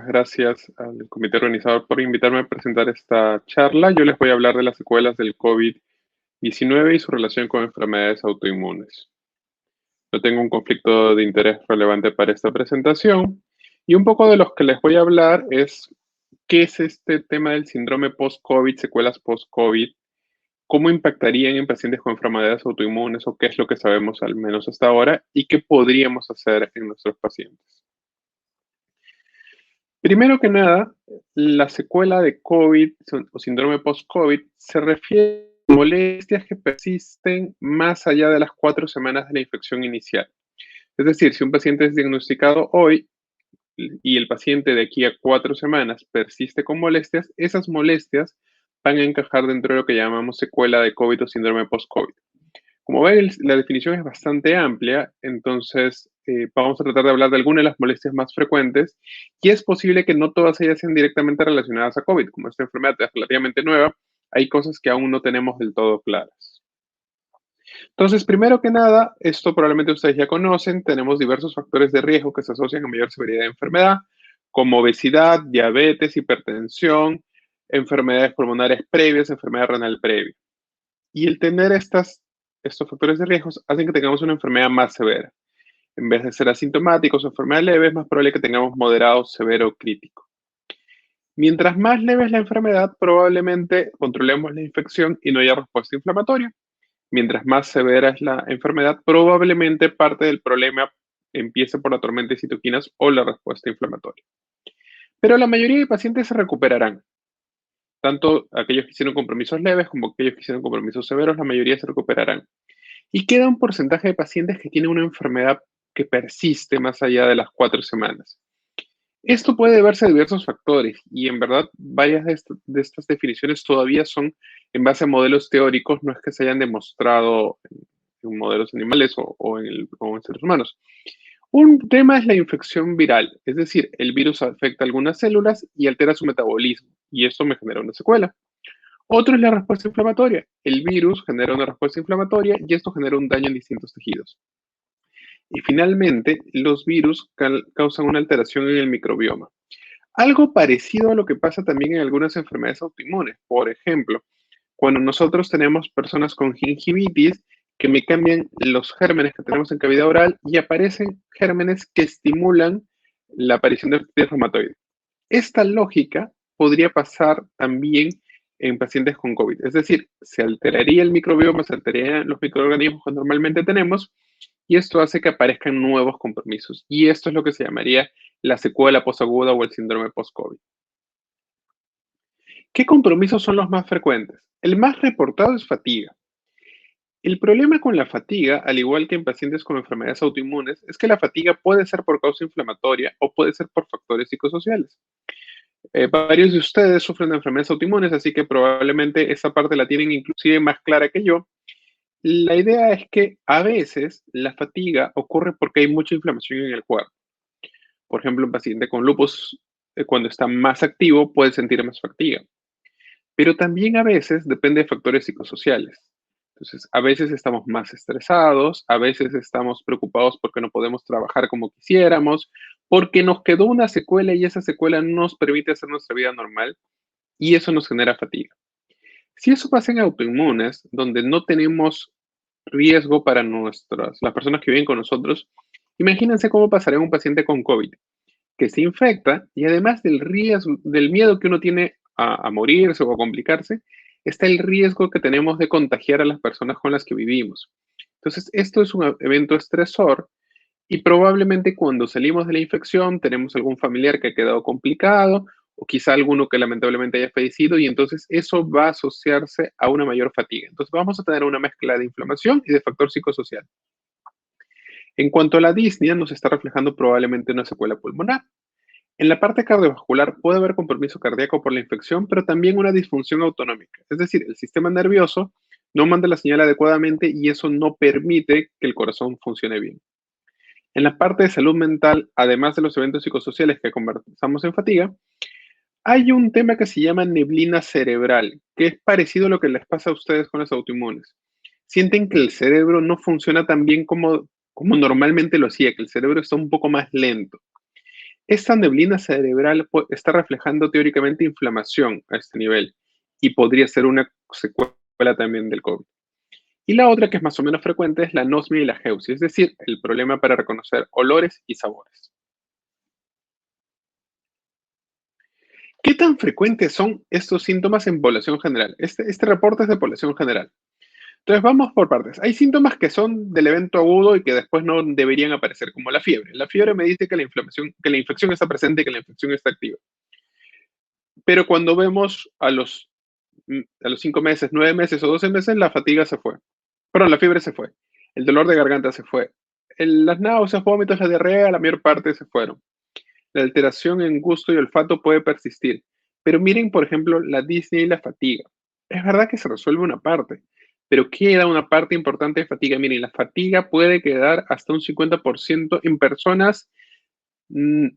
gracias al comité organizador por invitarme a presentar esta charla. Yo les voy a hablar de las secuelas del COVID-19 y su relación con enfermedades autoinmunes. No tengo un conflicto de interés relevante para esta presentación y un poco de los que les voy a hablar es qué es este tema del síndrome post-COVID, secuelas post-COVID, cómo impactarían en pacientes con enfermedades autoinmunes o qué es lo que sabemos al menos hasta ahora y qué podríamos hacer en nuestros pacientes. Primero que nada, la secuela de COVID o síndrome post-COVID se refiere a molestias que persisten más allá de las 4 semanas de la infección inicial. Es decir, si un paciente es diagnosticado hoy y el paciente de aquí a 4 semanas persiste con molestias, esas molestias van a encajar dentro de lo que llamamos secuela de COVID o síndrome post-COVID. Como ven, la definición es bastante amplia, entonces vamos a tratar de hablar de algunas de las molestias más frecuentes y es posible que no todas ellas sean directamente relacionadas a COVID. Como esta enfermedad es relativamente nueva, hay cosas que aún no tenemos del todo claras. Entonces, primero que nada, esto probablemente ustedes ya conocen, tenemos diversos factores de riesgo que se asocian a mayor severidad de enfermedad, como obesidad, diabetes, hipertensión, enfermedades pulmonares previas, enfermedad renal previa. Y el tener estos factores de riesgo hacen que tengamos una enfermedad más severa. En vez de ser asintomáticos o enfermedad leve, es más probable que tengamos moderado, severo o crítico. Mientras más leve es la enfermedad, probablemente controlemos la infección y no haya respuesta inflamatoria. Mientras más severa es la enfermedad, probablemente parte del problema empiece por la tormenta de citoquinas o la respuesta inflamatoria. Pero la mayoría de pacientes se recuperarán. Tanto aquellos que hicieron compromisos leves como aquellos que hicieron compromisos severos, la mayoría se recuperarán. Y queda un porcentaje de pacientes que tienen una enfermedad que persiste más allá de las 4 semanas. Esto puede deberse a diversos factores y en verdad varias de estas definiciones todavía son en base a modelos teóricos, no es que se hayan demostrado en modelos animales o en seres humanos. Un tema es la infección viral, es decir, el virus afecta a algunas células y altera su metabolismo y esto me genera una secuela. Otro es la respuesta inflamatoria. El virus genera una respuesta inflamatoria y esto genera un daño en distintos tejidos. Y finalmente, los virus causan una alteración en el microbioma. Algo parecido a lo que pasa también en algunas enfermedades autoinmunes. Por ejemplo, cuando nosotros tenemos personas con gingivitis que me cambian los gérmenes que tenemos en cavidad oral y aparecen gérmenes que estimulan la aparición de artritis reumatoide. Esta lógica podría pasar también en pacientes con COVID. Es decir, se alteraría el microbioma, se alterarían los microorganismos que normalmente tenemos y esto hace que aparezcan nuevos compromisos. Y esto es lo que se llamaría la secuela posaguda o el síndrome post-COVID. ¿Qué compromisos son los más frecuentes? El más reportado es fatiga. El problema con la fatiga, al igual que en pacientes con enfermedades autoinmunes, es que la fatiga puede ser por causa inflamatoria o puede ser por factores psicosociales. Varios de ustedes sufren de enfermedades autoinmunes, así que probablemente esa parte la tienen inclusive más clara que yo. La idea es que a veces la fatiga ocurre porque hay mucha inflamación en el cuerpo. Por ejemplo, un paciente con lupus, cuando está más activo, puede sentir más fatiga. Pero también a veces depende de factores psicosociales. Entonces, a veces estamos más estresados, a veces estamos preocupados porque no podemos trabajar como quisiéramos, porque nos quedó una secuela y esa secuela no nos permite hacer nuestra vida normal y eso nos genera fatiga. Si eso pasa en autoinmunes, donde no tenemos riesgo para las personas que viven con nosotros, imagínense cómo pasaría un paciente con COVID, que se infecta y además del riesgo, del miedo que uno tiene a morirse o a complicarse, está el riesgo que tenemos de contagiar a las personas con las que vivimos. Entonces, esto es un evento estresor y probablemente cuando salimos de la infección tenemos algún familiar que ha quedado complicado o quizá alguno que lamentablemente haya fallecido y entonces eso va a asociarse a una mayor fatiga. Entonces vamos a tener una mezcla de inflamación y de factor psicosocial. En cuanto a la disnea, nos está reflejando probablemente una secuela pulmonar. En la parte cardiovascular puede haber compromiso cardíaco por la infección, pero también una disfunción autonómica. Es decir, el sistema nervioso no manda la señal adecuadamente y eso no permite que el corazón funcione bien. En la parte de salud mental, además de los eventos psicosociales que conversamos en fatiga, hay un tema que se llama neblina cerebral, que es parecido a lo que les pasa a ustedes con los autoinmunes. Sienten que el cerebro no funciona tan bien como normalmente lo hacía, que el cerebro está un poco más lento. Esta neblina cerebral está reflejando teóricamente inflamación a este nivel y podría ser una secuela también del COVID. Y la otra, que es más o menos frecuente, es la anosmia y la geusia, es decir, el problema para reconocer olores y sabores. ¿Qué tan frecuentes son estos síntomas en población general? Este reporte es de población general. Entonces vamos por partes. Hay síntomas que son del evento agudo y que después no deberían aparecer, como la fiebre. La fiebre me dice que que la infección está presente y que la infección está activa. Pero cuando vemos a los 5 meses, 9 meses o 12 meses, la fatiga se fue. Perdón, la fiebre se fue. El dolor de garganta se fue. Las náuseas, vómitos, la diarrea, la mayor parte se fueron. La alteración en gusto y olfato puede persistir. Pero miren, por ejemplo, la disnea y la fatiga. Es verdad que se resuelve una parte, pero queda una parte importante de fatiga. Miren, la fatiga puede quedar hasta un 50% en personas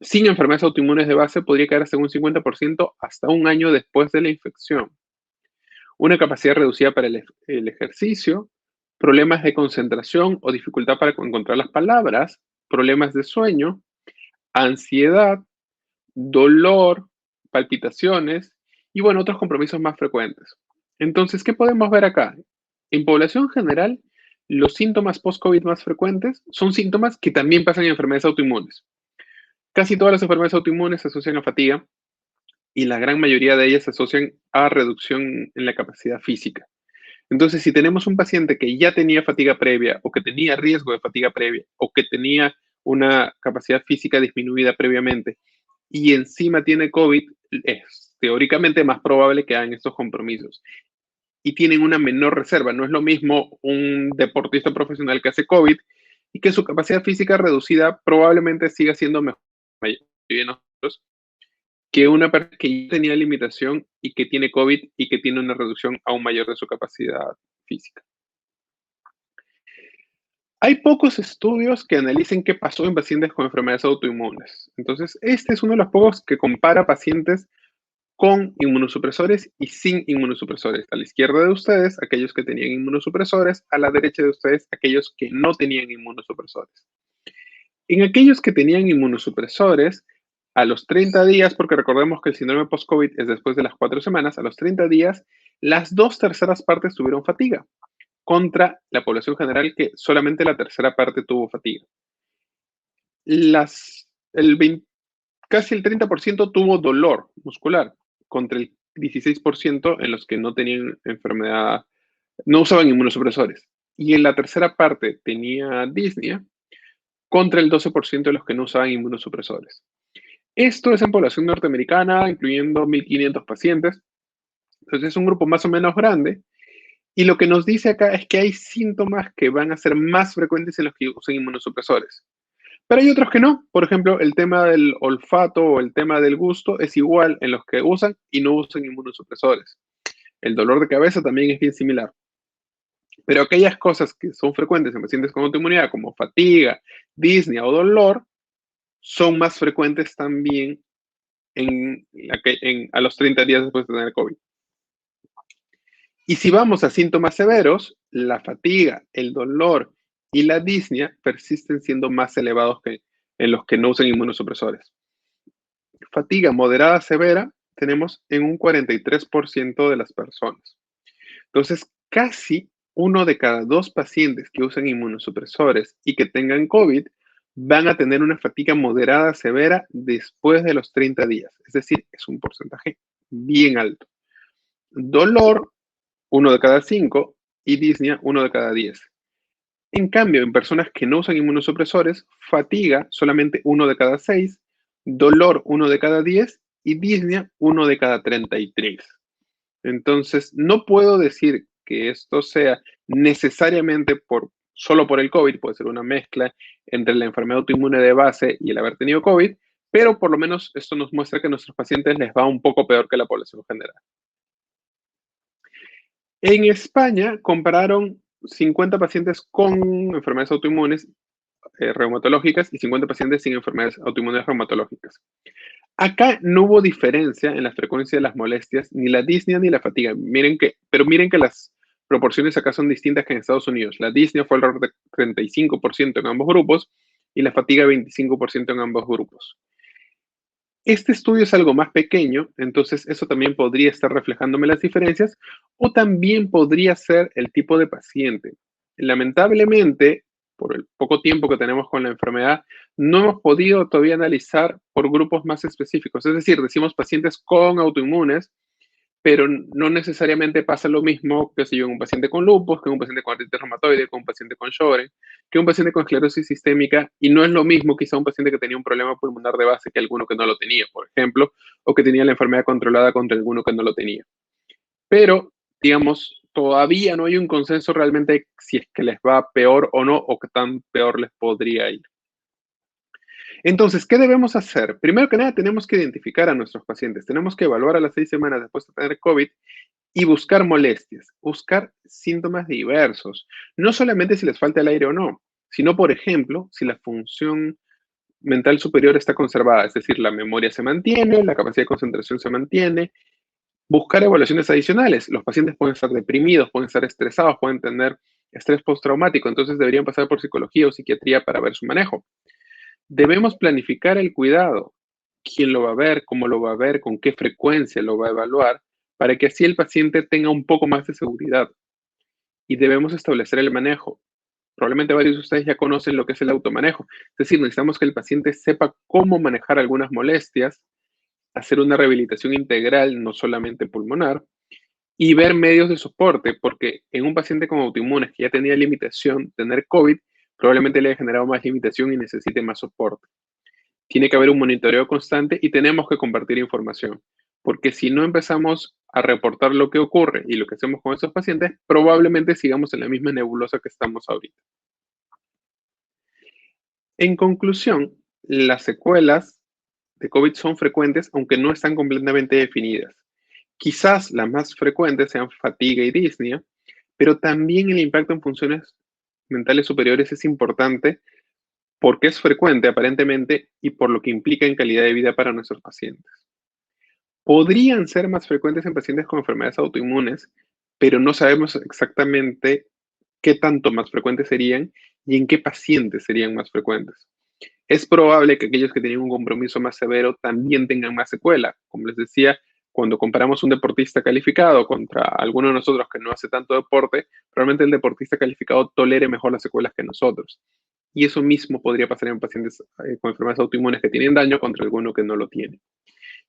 sin enfermedades autoinmunes de base, podría quedar hasta un 50% hasta un año después de la infección. Una capacidad reducida para el ejercicio, problemas de concentración o dificultad para encontrar las palabras, problemas de sueño, ansiedad, dolor, palpitaciones y, bueno, otros compromisos más frecuentes. Entonces, ¿qué podemos ver acá? En población general, los síntomas post-COVID más frecuentes son síntomas que también pasan en enfermedades autoinmunes. Casi todas las enfermedades autoinmunes se asocian a fatiga y la gran mayoría de ellas se asocian a reducción en la capacidad física. Entonces, si tenemos un paciente que ya tenía fatiga previa o que tenía riesgo de fatiga previa o que tenía una capacidad física disminuida previamente y encima tiene COVID, es teóricamente más probable que hagan estos compromisos. Y tienen una menor reserva. No es lo mismo un deportista profesional que hace COVID y que su capacidad física reducida probablemente siga siendo mejor que nosotros, que una persona que ya tenía limitación y que tiene COVID y que tiene una reducción aún mayor de su capacidad física. Hay pocos estudios que analicen qué pasó en pacientes con enfermedades autoinmunes. Entonces, este es uno de los pocos que compara pacientes con inmunosupresores y sin inmunosupresores. A la izquierda de ustedes, aquellos que tenían inmunosupresores, a la derecha de ustedes, aquellos que no tenían inmunosupresores. En aquellos que tenían inmunosupresores, a los 30 días, porque recordemos que el síndrome post-COVID es después de las 4 semanas, a los 30 días, las 2/3 partes tuvieron fatiga, contra la población general que solamente la tercera parte tuvo fatiga. El 20, casi el 30% tuvo dolor muscular, contra el 16% en los que no tenían enfermedad, no usaban inmunosupresores. Y en la tercera parte tenía disnea, contra el 12% de los que no usaban inmunosupresores. Esto es en población norteamericana, incluyendo 1.500 pacientes. Entonces es un grupo más o menos grande. Y lo que nos dice acá es que hay síntomas que van a ser más frecuentes en los que usan inmunosupresores. Pero hay otros que no. Por ejemplo, el tema del olfato o el tema del gusto es igual en los que usan y no usan inmunosupresores. El dolor de cabeza también es bien similar. Pero aquellas cosas que son frecuentes en pacientes con autoinmunidad, como fatiga, disnea o dolor, son más frecuentes también a los 30 días después de tener COVID. Y si vamos a síntomas severos, la fatiga, el dolor y la disnea persisten siendo más elevados que en los que no usan inmunosupresores. Fatiga moderada severa tenemos en un 43% de las personas. Entonces, casi uno de cada 2 pacientes que usan inmunosupresores y que tengan COVID van a tener una fatiga moderada severa después de los 30 días. Es decir, es un porcentaje bien alto. Dolor, 1 de cada 5 y disnea, 1 de cada 10. En cambio, en personas que no usan inmunosupresores, fatiga solamente 1 de cada 6, dolor 1 de cada 10 y disnea 1 de cada 33. Entonces, no puedo decir que esto sea necesariamente solo por el COVID, puede ser una mezcla entre la enfermedad autoinmune de base y el haber tenido COVID, pero por lo menos esto nos muestra que a nuestros pacientes les va un poco peor que la población general. En España compararon 50 pacientes con enfermedades autoinmunes reumatológicas y 50 pacientes sin enfermedades autoinmunes reumatológicas. Acá no hubo diferencia en la frecuencia de las molestias, ni la disnea ni la fatiga. Pero miren que las proporciones acá son distintas que en Estados Unidos. La disnea fue alrededor de 35% en ambos grupos y la fatiga 25% en ambos grupos. Este estudio es algo más pequeño, entonces eso también podría estar reflejándome las diferencias o también podría ser el tipo de paciente. Lamentablemente, por el poco tiempo que tenemos con la enfermedad, no hemos podido todavía analizar por grupos más específicos. Es decir, decimos pacientes con autoinmunes, pero no necesariamente pasa lo mismo que si yo en un paciente con lupus, que en un paciente con artritis reumatoide, con un paciente con Sjögren, que un paciente con esclerosis sistémica, y no es lo mismo quizá un paciente que tenía un problema pulmonar de base que alguno que no lo tenía, por ejemplo, o que tenía la enfermedad controlada contra alguno que no lo tenía. Pero, digamos, todavía no hay un consenso realmente si es que les va peor o no, o qué tan peor les podría ir. Entonces, ¿qué debemos hacer? Primero que nada, tenemos que identificar a nuestros pacientes. Tenemos que evaluar a las 6 semanas después de tener COVID y buscar molestias, buscar síntomas diversos. No solamente si les falta el aire o no, sino, por ejemplo, si la función mental superior está conservada, es decir, la memoria se mantiene, la capacidad de concentración se mantiene. Buscar evaluaciones adicionales. Los pacientes pueden estar deprimidos, pueden estar estresados, pueden tener estrés postraumático, entonces deberían pasar por psicología o psiquiatría para ver su manejo. Debemos planificar el cuidado, quién lo va a ver, cómo lo va a ver, con qué frecuencia lo va a evaluar, para que así el paciente tenga un poco más de seguridad. Y debemos establecer el manejo. Probablemente varios de ustedes ya conocen lo que es el automanejo. Es decir, necesitamos que el paciente sepa cómo manejar algunas molestias, hacer una rehabilitación integral, no solamente pulmonar, y ver medios de soporte, porque en un paciente con autoinmunes que ya tenía limitación, tener COVID probablemente le haya generado más limitación y necesite más soporte. Tiene que haber un monitoreo constante y tenemos que compartir información, porque si no empezamos a reportar lo que ocurre y lo que hacemos con esos pacientes, probablemente sigamos en la misma nebulosa que estamos ahorita. En conclusión, las secuelas de COVID son frecuentes, aunque no están completamente definidas. Quizás las más frecuentes sean fatiga y disnea, pero también el impacto en funciones mentales superiores es importante porque es frecuente aparentemente y por lo que implica en calidad de vida para nuestros pacientes. Podrían ser más frecuentes en pacientes con enfermedades autoinmunes, pero no sabemos exactamente qué tanto más frecuentes serían y en qué pacientes serían más frecuentes. Es probable que aquellos que tienen un compromiso más severo también tengan más secuela. Como les decía, cuando comparamos un deportista calificado contra alguno de nosotros que no hace tanto deporte, probablemente el deportista calificado tolere mejor las secuelas que nosotros. Y eso mismo podría pasar en pacientes con enfermedades autoinmunes que tienen daño contra alguno que no lo tiene.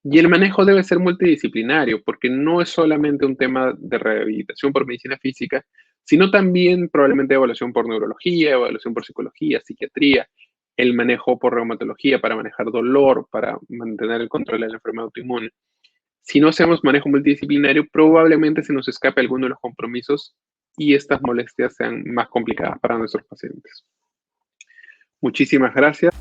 Y el manejo debe ser multidisciplinario, porque no es solamente un tema de rehabilitación por medicina física, sino también probablemente evaluación por neurología, evaluación por psicología, psiquiatría, el manejo por reumatología para manejar dolor, para mantener el control de la enfermedad autoinmune. Si no hacemos manejo multidisciplinario, probablemente se nos escape alguno de los compromisos y estas molestias sean más complicadas para nuestros pacientes. Muchísimas gracias.